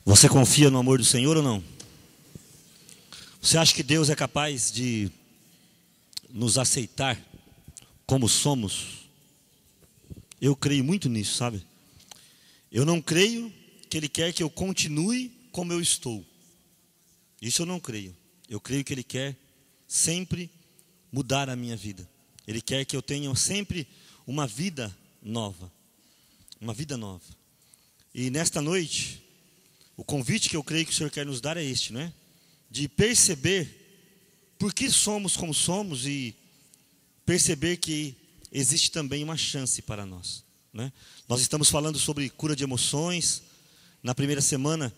Você confia no amor do Senhor ou não? Você acha que Deus é capaz de nos aceitar como somos? Eu creio muito nisso, sabe? Eu não creio que Ele quer que eu continue como eu estou. Isso eu não creio. Eu creio que Ele quer sempre mudar a minha vida. Ele quer que eu tenha sempre uma vida nova. Uma vida nova. E nesta noite, o convite que eu creio que o Senhor quer nos dar é este, não é? De perceber por que somos como somos e perceber que existe também uma chance para nós, né? Nós estamos falando sobre cura de emoções. Na primeira semana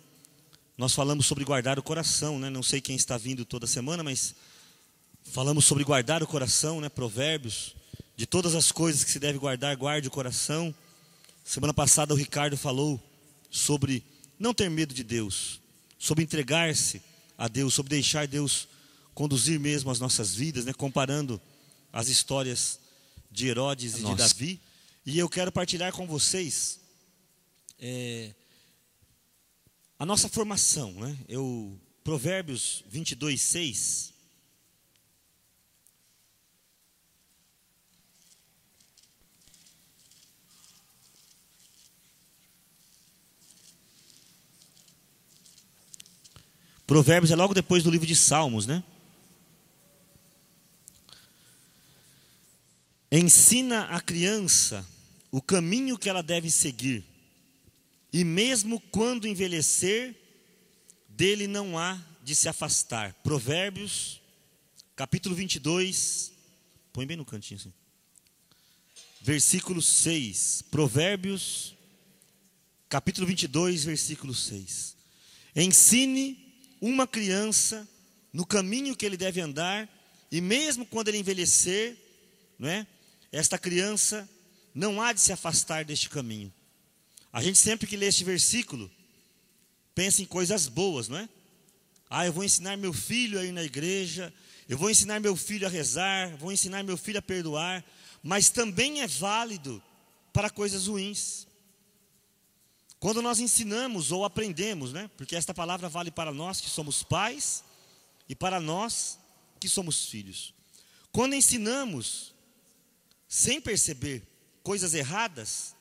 nós falamos sobre guardar o coração, né? Não sei quem está vindo toda semana, mas falamos sobre guardar o coração, né? Provérbios, de todas as coisas que se deve guardar, guarde o coração. Semana passada o Ricardo falou sobre não ter medo de Deus, sobre entregar-se a Deus, sobre deixar Deus conduzir mesmo as nossas vidas, né? Comparando as histórias de Herodes e de Davi. E eu quero partilhar com vocês a nossa formação, né? Provérbios 22, 6. Provérbios é logo depois do livro de Salmos, né? Ensina a criança o caminho que ela deve seguir, e mesmo quando envelhecer, dele não há de se afastar. Provérbios, capítulo 22, põe bem no cantinho assim. Versículo 6. Provérbios, capítulo 22, versículo 6. Ensine uma criança no caminho que ele deve andar, e mesmo quando ele envelhecer, não é? Esta criança não há de se afastar deste caminho. A gente sempre que lê este versículo pensa em coisas boas, não é? Eu vou ensinar meu filho a ir na igreja, eu vou ensinar meu filho a rezar, vou ensinar meu filho a perdoar, mas também é válido para coisas ruins. Quando nós ensinamos ou aprendemos, né? Porque esta palavra vale para nós que somos pais e para nós que somos filhos. Quando ensinamos sem perceber coisas erradas,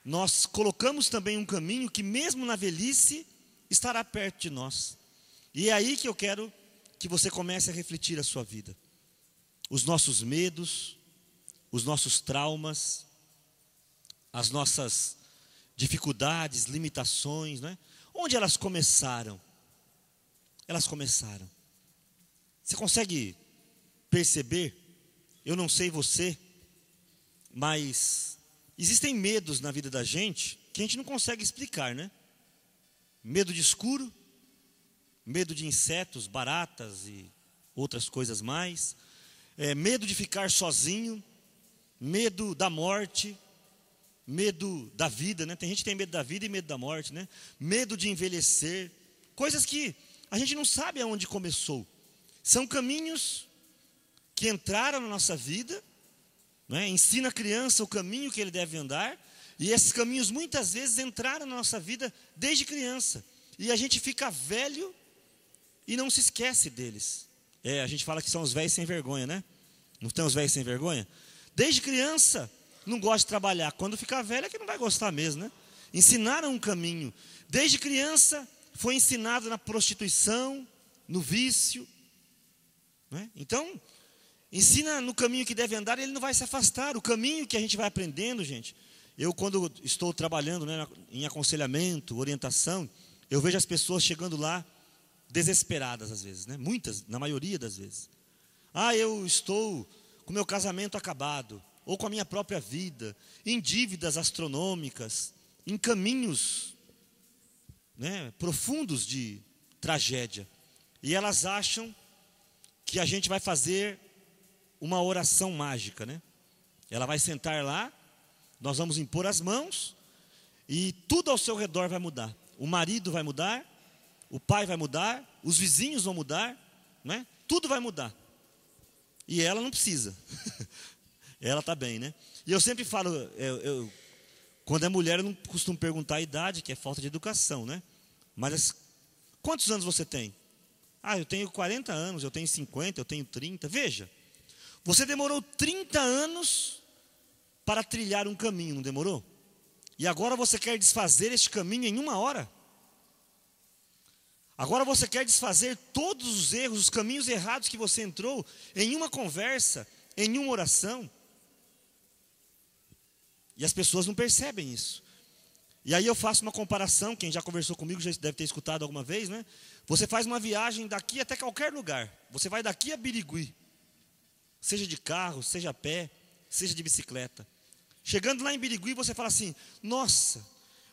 nós colocamos também um caminho que mesmo na velhice estará perto de nós. E é aí que eu quero que você comece a refletir a sua vida. Os nossos medos, os nossos traumas, as nossas dificuldades, limitações, né? Onde elas começaram? Elas começaram. Você consegue perceber? Eu não sei você, mas existem medos na vida da gente que a gente não consegue explicar, né? Medo de escuro, medo de insetos, baratas e outras coisas mais, medo de ficar sozinho, medo da morte, medo da vida, né? Tem gente que tem medo da vida e medo da morte, né? Medo de envelhecer, coisas que a gente não sabe aonde começou. São caminhos que entraram na nossa vida, né? Ensina a criança o caminho que ele deve andar, e esses caminhos muitas vezes entraram na nossa vida desde criança, e a gente fica velho e não se esquece deles. A gente fala que são os velhos sem vergonha, né? Não tem os velhos sem vergonha? Desde criança não gosta de trabalhar, quando ficar velho é que não vai gostar mesmo, né? Ensinaram um caminho. Desde criança foi ensinado na prostituição, no vício, né? Então, ensina no caminho que deve andar, ele não vai se afastar. O caminho que a gente vai aprendendo, gente. Eu, quando estou trabalhando, né, em aconselhamento, orientação, eu vejo as pessoas chegando lá desesperadas às vezes, né? Muitas, na maioria das vezes. Eu estou com meu casamento acabado, ou com a minha própria vida, em dívidas astronômicas, em caminhos, né, profundos de tragédia. E elas acham que a gente vai fazer uma oração mágica, né? Ela vai sentar lá, nós vamos impor as mãos e tudo ao seu redor vai mudar. O marido vai mudar, o pai vai mudar, os vizinhos vão mudar, né? Tudo vai mudar. E ela não precisa. Ela está bem, né? E eu sempre falo, quando é mulher eu não costumo perguntar a idade, que é falta de educação, né? Mas quantos anos você tem? Eu tenho 40 anos, eu tenho 50, eu tenho 30. Veja, você demorou 30 anos para trilhar um caminho, não demorou? E agora você quer desfazer este caminho em 1 hora? Agora você quer desfazer todos os erros, os caminhos errados que você entrou em uma conversa, em uma oração? E as pessoas não percebem isso. E aí eu faço uma comparação, quem já conversou comigo já deve ter escutado alguma vez, né? Você faz uma viagem daqui até qualquer lugar. Você vai daqui a Birigui, seja de carro, seja a pé, seja de bicicleta. Chegando lá em Birigui, você fala assim: nossa,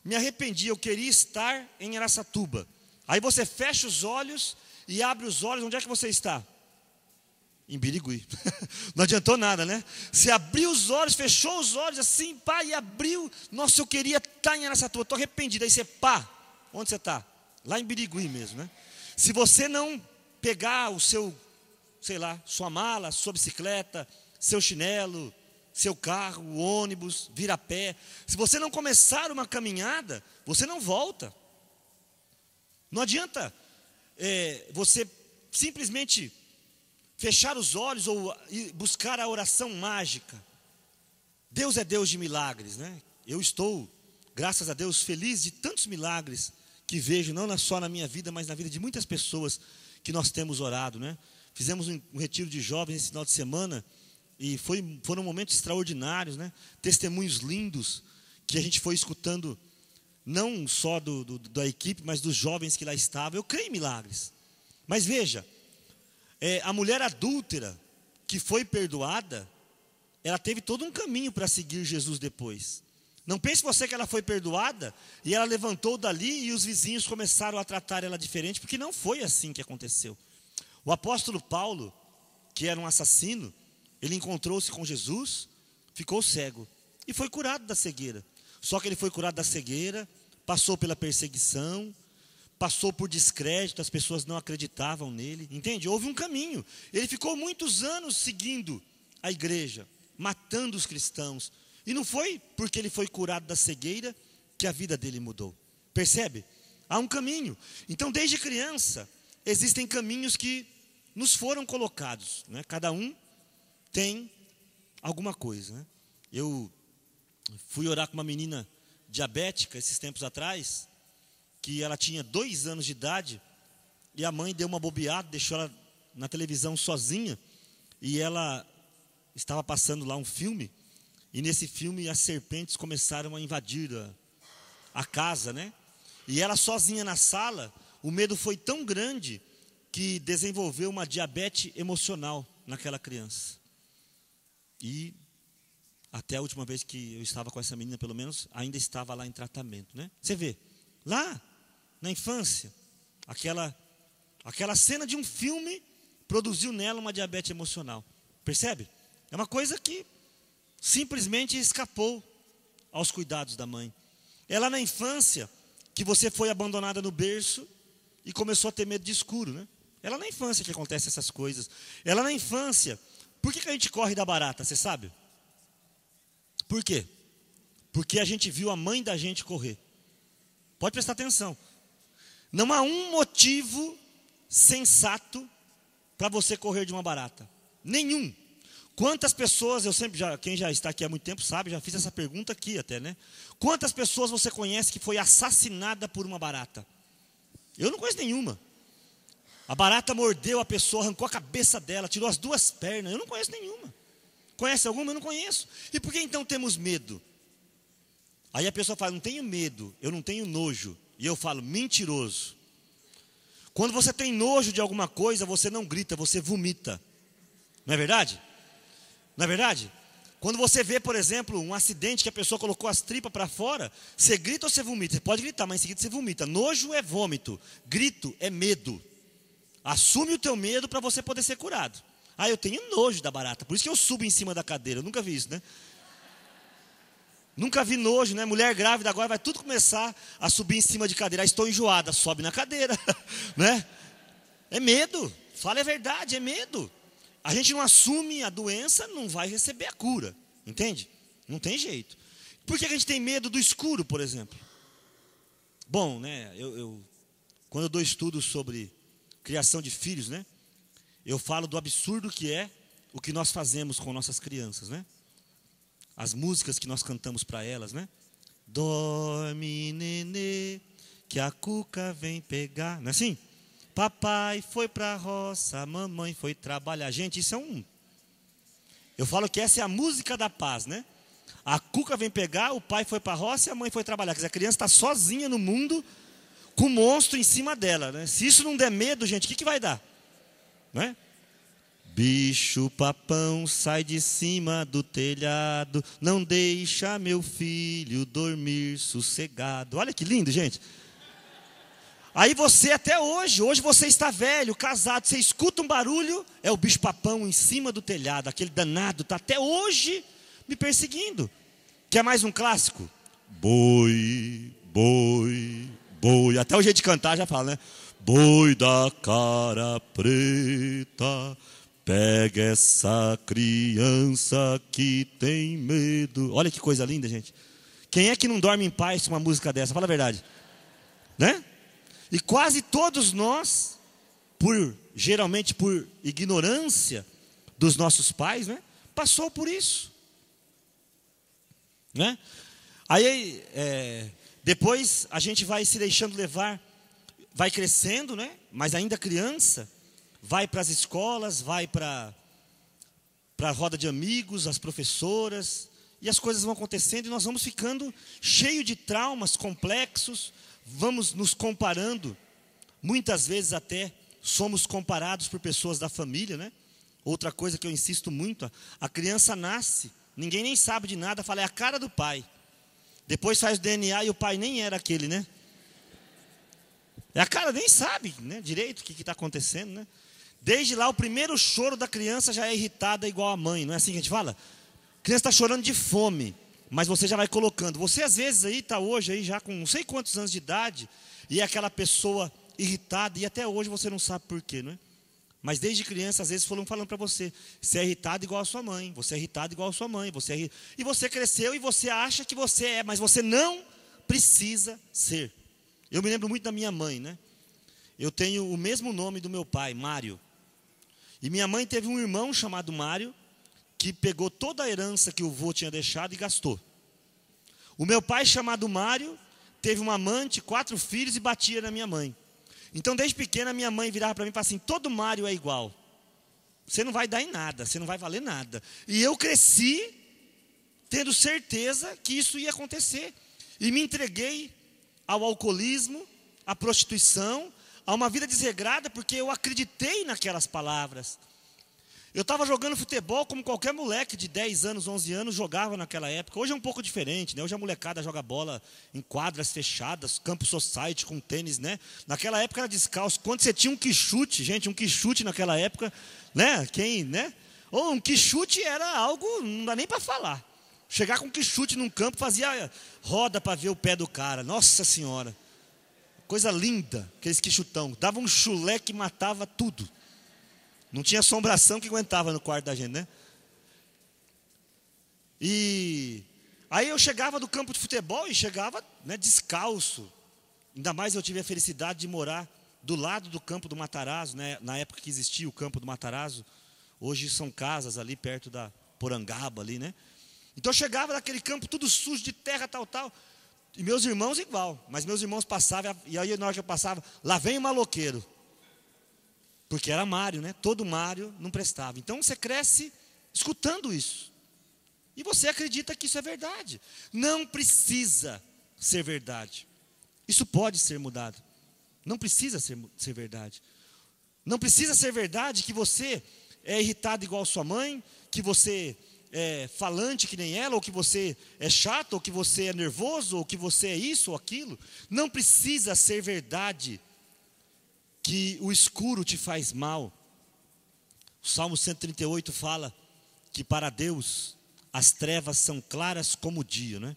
me arrependi, eu queria estar em Araçatuba. Aí você fecha os olhos e abre os olhos, onde é que você está? Em Birigui. Não adiantou nada, né? Você abriu os olhos, fechou os olhos assim, pá, e abriu. Nossa, eu queria estar em Araçatuba, estou arrependido. Aí você, pá, onde você está? Lá em Birigui mesmo, né? Se você não pegar o seu, sei lá, sua mala, sua bicicleta, seu chinelo, seu carro, o ônibus, vir a pé, se você não começar uma caminhada, você não volta. Não adianta você simplesmente fechar os olhos ou buscar a oração mágica. Deus é Deus de milagres, né? Eu estou, graças a Deus, feliz de tantos milagres que vejo, não só na minha vida, mas na vida de muitas pessoas que nós temos orado, né? Fizemos um retiro de jovens esse final de semana e foram momentos extraordinários, né? Testemunhos lindos que a gente foi escutando, não só da equipe, mas dos jovens que lá estavam. Eu creio em milagres. Mas veja, a mulher adúltera que foi perdoada, ela teve todo um caminho para seguir Jesus depois. Não pense você que ela foi perdoada e ela levantou dali e os vizinhos começaram a tratar ela diferente, porque não foi assim que aconteceu. O apóstolo Paulo, que era um assassino, ele encontrou-se com Jesus, ficou cego e foi curado da cegueira. Só que ele foi curado da cegueira, passou pela perseguição, passou por descrédito, as pessoas não acreditavam nele, entende? Houve um caminho. Ele ficou muitos anos seguindo a igreja, matando os cristãos. E não foi porque ele foi curado da cegueira que a vida dele mudou. Percebe? Há um caminho. Então, desde criança, existem caminhos que nos foram colocados, né? Cada um tem alguma coisa, né? Eu fui orar com uma menina diabética esses tempos atrás, que ela tinha 2 anos de idade, e a mãe deu uma bobeada, deixou ela na televisão sozinha, e ela estava passando lá um filme, e nesse filme as serpentes começaram a invadir a casa, né? E ela sozinha na sala, o medo foi tão grande que desenvolveu uma diabetes emocional naquela criança. E até a última vez que eu estava com essa menina, pelo menos, ainda estava lá em tratamento, né? Você vê, lá na infância, aquela cena de um filme produziu nela uma diabetes emocional. Percebe? É uma coisa que simplesmente escapou aos cuidados da mãe. É lá na infância que você foi abandonada no berço e começou a ter medo de escuro, né? É lá na infância que acontecem essas coisas. É lá na infância. Por que a gente corre da barata, você sabe? Por quê? Porque a gente viu a mãe da gente correr. Pode prestar atenção. Não há um motivo sensato para você correr de uma barata. Nenhum. Quantas pessoas, quem já está aqui há muito tempo sabe, já fiz essa pergunta aqui até, né? Quantas pessoas você conhece que foi assassinada por uma barata? Eu não conheço nenhuma. A barata mordeu a pessoa, arrancou a cabeça dela, tirou as 2 pernas. Eu não conheço nenhuma. Conhece alguma? Eu não conheço. E por que então temos medo? Aí a pessoa fala, não tenho medo, eu não tenho nojo. E eu falo, mentiroso. Quando você tem nojo de alguma coisa, você não grita, você vomita. Não é verdade? Não é verdade? Quando você vê, por exemplo, um acidente que a pessoa colocou as tripas para fora, você grita ou você vomita? Você pode gritar, mas em seguida você vomita. Nojo é vômito, grito é medo. Assume o teu medo para você poder ser curado. Eu tenho nojo da barata, por isso que eu subo em cima da cadeira. Eu nunca vi isso, né? Nunca vi nojo, né? Mulher grávida agora vai tudo começar a subir em cima de cadeira. Estou enjoada, sobe na cadeira, né? É medo, fala a verdade, é medo. A gente não assume a doença, não vai receber a cura, entende? Não tem jeito. Por que a gente tem medo do escuro, por exemplo? Bom, né? Eu quando eu dou estudos sobre criação de filhos, né? Eu falo do absurdo que é o que nós fazemos com nossas crianças, né? As músicas que nós cantamos para elas, né? Dorme, nenê, que a cuca vem pegar. Não é assim? Papai foi para a roça, mamãe foi trabalhar. Gente, isso é um... Eu falo que essa é a música da paz, né? A cuca vem pegar, o pai foi para a roça e a mãe foi trabalhar. Quer dizer, a criança está sozinha no mundo, com o monstro em cima dela, né? Se isso não der medo, gente, o que vai dar? Não é? Bicho papão sai de cima do telhado, não deixa meu filho dormir sossegado. Olha que lindo, gente. Aí você até hoje você está velho, casado, você escuta um barulho, é o bicho papão em cima do telhado, aquele danado está até hoje me perseguindo. Quer mais um clássico? Boi, boi, boi. Até o jeito de cantar já fala, né? Boi da cara preta, pega essa criança que tem medo. Olha que coisa linda, gente. Quem é que não dorme em paz com uma música dessa? Fala a verdade. Né? E quase todos nós, geralmente por ignorância dos nossos pais, né? Passou por isso. Né? Aí, depois a gente vai se deixando levar, vai crescendo, né? Mas ainda criança, vai para as escolas, vai para a roda de amigos, as professoras, e as coisas vão acontecendo e nós vamos ficando cheio de traumas complexos, vamos nos comparando, muitas vezes até somos comparados por pessoas da família, né? Outra coisa que eu insisto muito, a criança nasce, ninguém nem sabe de nada, fala, é a cara do pai. Depois faz o DNA e o pai nem era aquele, né? É a cara, nem sabe, né, direito o que está acontecendo, né? Desde lá, o primeiro choro da criança já é irritada igual a mãe, não é assim que a gente fala? A criança está chorando de fome, mas você já vai colocando. Você às vezes aí está hoje aí já com não sei quantos anos de idade, e é aquela pessoa irritada, e até hoje você não sabe por quê, não é? Mas desde criança, às vezes, foram falando para você, você é irritado igual a sua mãe, você é irritado igual a sua mãe, e você cresceu e você acha que você é, mas você não precisa ser. Eu me lembro muito da minha mãe, né? Eu tenho o mesmo nome do meu pai, Mário. E minha mãe teve um irmão chamado Mário, que pegou toda a herança que o vô tinha deixado e gastou. O meu pai, chamado Mário, teve uma amante, 4 filhos e batia na minha mãe. Então, desde pequena, minha mãe virava para mim e falava assim, todo Mário é igual. Você não vai dar em nada, você não vai valer nada. E eu cresci tendo certeza que isso ia acontecer. E me entreguei ao alcoolismo, à prostituição, a uma vida desregrada, porque eu acreditei naquelas palavras. Eu estava jogando futebol como qualquer moleque de 10 anos, 11 anos jogava naquela época. Hoje é um pouco diferente, né? Hoje a molecada joga bola em quadras fechadas, campo society com tênis, né? Naquela época era descalço. Quando você tinha um quichute, gente, um quichute naquela época, né? Quem, né? Ou um quichute era algo, não dá nem para falar. Chegar com um quichute num campo, fazia roda para ver o pé do cara. Nossa Senhora. Coisa linda, aqueles quichutão. Dava um chulé que matava tudo. Não tinha assombração que aguentava no quarto da gente, né? E aí eu chegava do campo de futebol e chegava, né, descalço. Ainda mais eu tive a felicidade de morar do lado do campo do Matarazzo, né? Na época que existia o campo do Matarazzo. Hoje são casas ali perto da Porangaba ali, né? Então eu chegava daquele campo tudo sujo de terra, tal. E meus irmãos igual. Mas meus irmãos passavam, e aí na hora que eu passava, lá vem o maloqueiro. Porque era Mário, né? Todo Mário não prestava. Então você cresce escutando isso. E você acredita que isso é verdade. Não precisa ser verdade. Isso pode ser mudado. Não precisa ser verdade. Não precisa ser verdade que você é irritado igual sua mãe, que você é falante que nem ela, ou que você é chato, ou que você é nervoso, ou que você é isso ou aquilo. Não precisa ser verdade que o escuro te faz mal. O Salmo 138 fala que para Deus as trevas são claras como o dia, né?